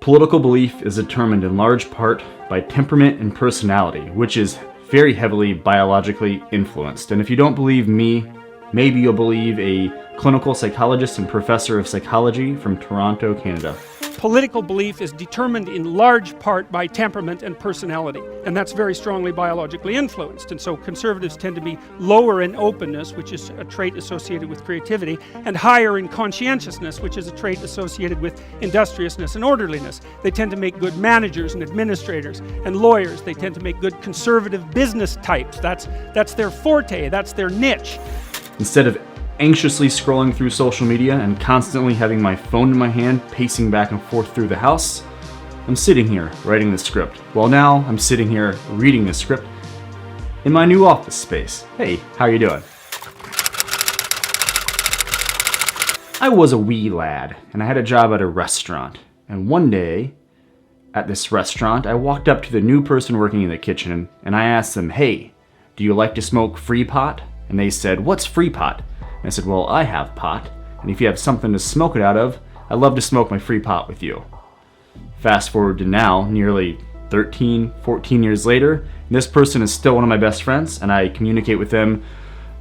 Political belief is determined in large part by temperament and personality, which is very heavily biologically influenced. And if you don't believe me, maybe you'll believe a clinical psychologist and professor of psychology from Toronto, Canada. Political belief is determined in large part by temperament and personality, and that's very strongly biologically influenced. And so conservatives tend to be lower in openness, which is a trait associated with creativity, and higher in conscientiousness, which is a trait associated with industriousness and orderliness. They tend to make good managers and administrators and lawyers. They tend to make good conservative business types. That's their forte, that's their niche. Instead of anxiously scrolling through social media and constantly having my phone in my hand, pacing back and forth through the house, I'm sitting here writing the script. Well, now I'm sitting here reading the script in my new office space. Hey, how you doing? I was a wee lad, and I had a job at a restaurant. And one day, at this restaurant, I walked up to the new person working in the kitchen, and I asked them, "Hey, do you like to smoke free pot?" And they said, "What's free pot?" I said, "Well, I have pot, and if you have something to smoke it out of, I'd love to smoke my free pot with you." Fast forward to now, nearly 13, 14 years later, and this person is still one of my best friends, and I communicate with them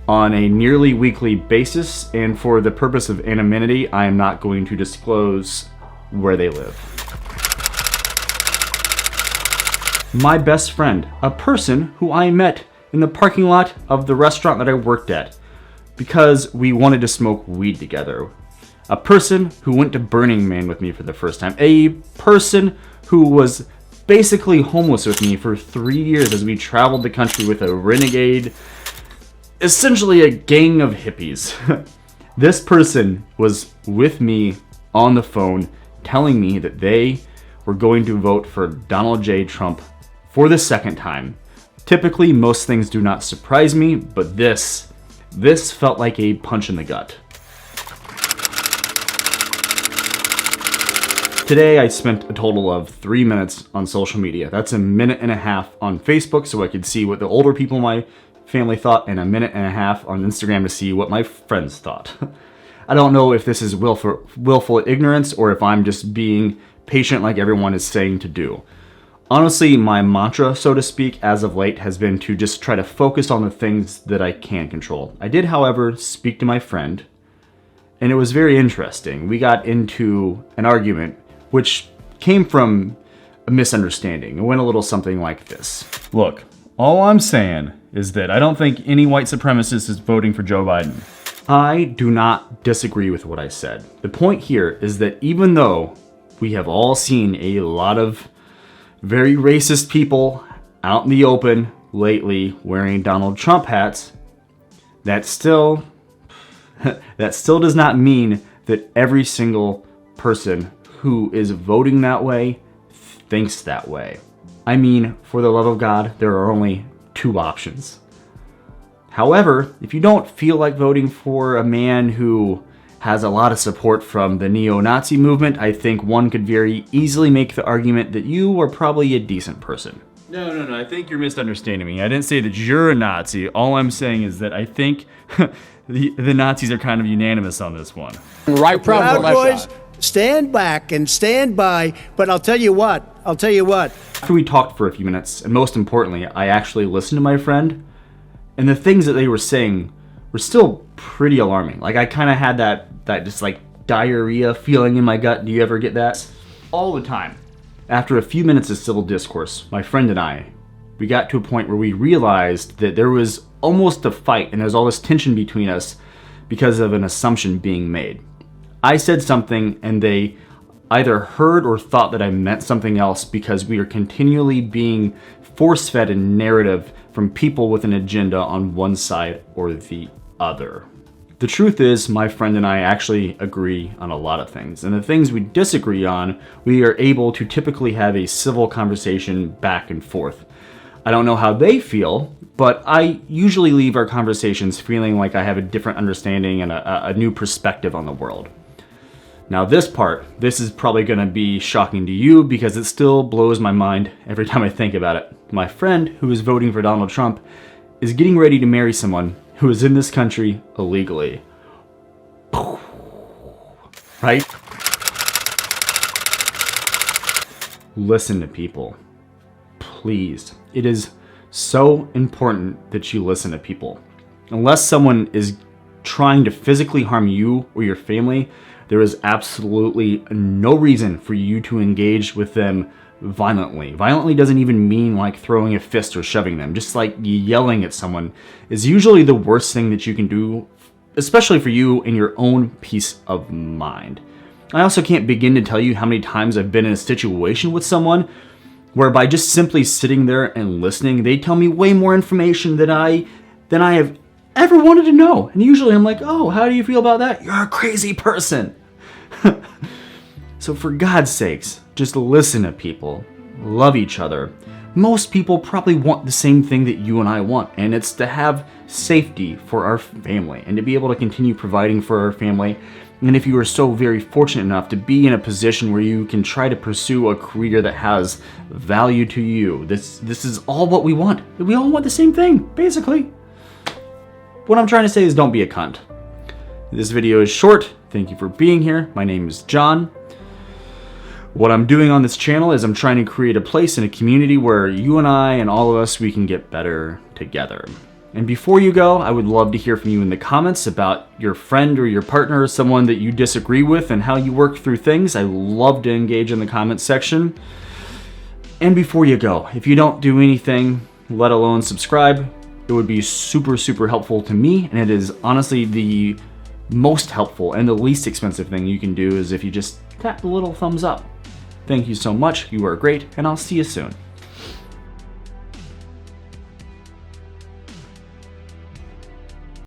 on a nearly weekly basis, and for the purpose of anonymity, I am not going to disclose where they live. My best friend, a person who I met in the parking lot of the restaurant that I worked at, because we wanted to smoke weed together. A person who went to Burning Man with me for the first time. A person who was basically homeless with me for 3 years as we traveled the country with a renegade, essentially a gang of hippies. This person was with me on the phone telling me that they were going to vote for Donald J. Trump for the second time. Typically, most things do not surprise me, but this felt like a punch in the gut. Today I spent a total of 3 minutes on social media. That's a minute and a half on Facebook so I could see what the older people in my family thought, and a minute and a half on Instagram to see what my friends thought. I don't know if this is willful ignorance or if I'm just being patient like everyone is saying to do. Honestly, my mantra, so to speak, as of late has been to just try to focus on the things that I can control. I did, however, speak to my friend, and it was very interesting. We got into an argument which came from a misunderstanding. It went a little something like this. Look, all I'm saying is that I don't think any white supremacist is voting for Joe Biden. I do not disagree with what I said. The point here is that even though we have all seen a lot of very racist people out in the open lately wearing Donald Trump hats, that still does not mean that every single person who is voting that way thinks that way. I mean, for the love of God, there are only 2 options. However, if you don't feel like voting for a man who has a lot of support from the neo-Nazi movement, I think one could very easily make the argument that you are probably a decent person. No, I think you're misunderstanding me. I didn't say that you're a Nazi. All I'm saying is that I think the Nazis are kind of unanimous on this one. Right, Proud Boys, stand back and stand by, but I'll tell you what. After we talked for a few minutes, and most importantly, I actually listened to my friend, and the things that they were saying were still pretty alarming. Like, I kind of had that just like diarrhea feeling in my gut. Do you ever get that? All the time. After a few minutes of civil discourse, my friend and I, we got to a point where we realized that there was almost a fight and there's all this tension between us because of an assumption being made. I said something and they either heard or thought that I meant something else because we are continually being force-fed a narrative from people with an agenda on one side or the other. The truth is, my friend and I actually agree on a lot of things, and the things we disagree on, we are able to typically have a civil conversation back and forth. I don't know how they feel, but I usually leave our conversations feeling like I have a different understanding and a new perspective on the world. Now this is probably going to be shocking to you because it still blows my mind every time I think about it. My friend, who is voting for Donald Trump, is getting ready to marry someone who is in this country illegally. Right? listen to people. Please. It is so important that you listen to people. Unless someone is trying to physically harm you or your family, there is absolutely no reason for you to engage with them violently. Violently doesn't even mean like throwing a fist or shoving them. Just like yelling at someone is usually the worst thing that you can do, especially for you and your own peace of mind. I also can't begin to tell you how many times I've been in a situation with someone where by just simply sitting there and listening, they tell me way more information than I have ever wanted to know. And usually I'm like, oh, how do you feel about that? You're a crazy person. So for God's sakes, just listen to people, love each other. Most people probably want the same thing that you and I want, and it's to have safety for our family and to be able to continue providing for our family. And if you are so very fortunate enough to be in a position where you can try to pursue a career that has value to you, this is all what we want. We all want the same thing, basically. What I'm trying to say is don't be a cunt. This video is short. Thank you for being here. My name is John. What I'm doing on this channel is I'm trying to create a place in a community where you and I and all of us, we can get better together. And before you go, I would love to hear from you in the comments about your friend or your partner or someone that you disagree with and how you work through things. I love to engage in the comments section. And before you go, if you don't do anything, let alone subscribe, it would be super, super helpful to me. And it is honestly the most helpful and the least expensive thing you can do is if you just tap the little thumbs up. Thank you so much. You are great, and I'll see you soon.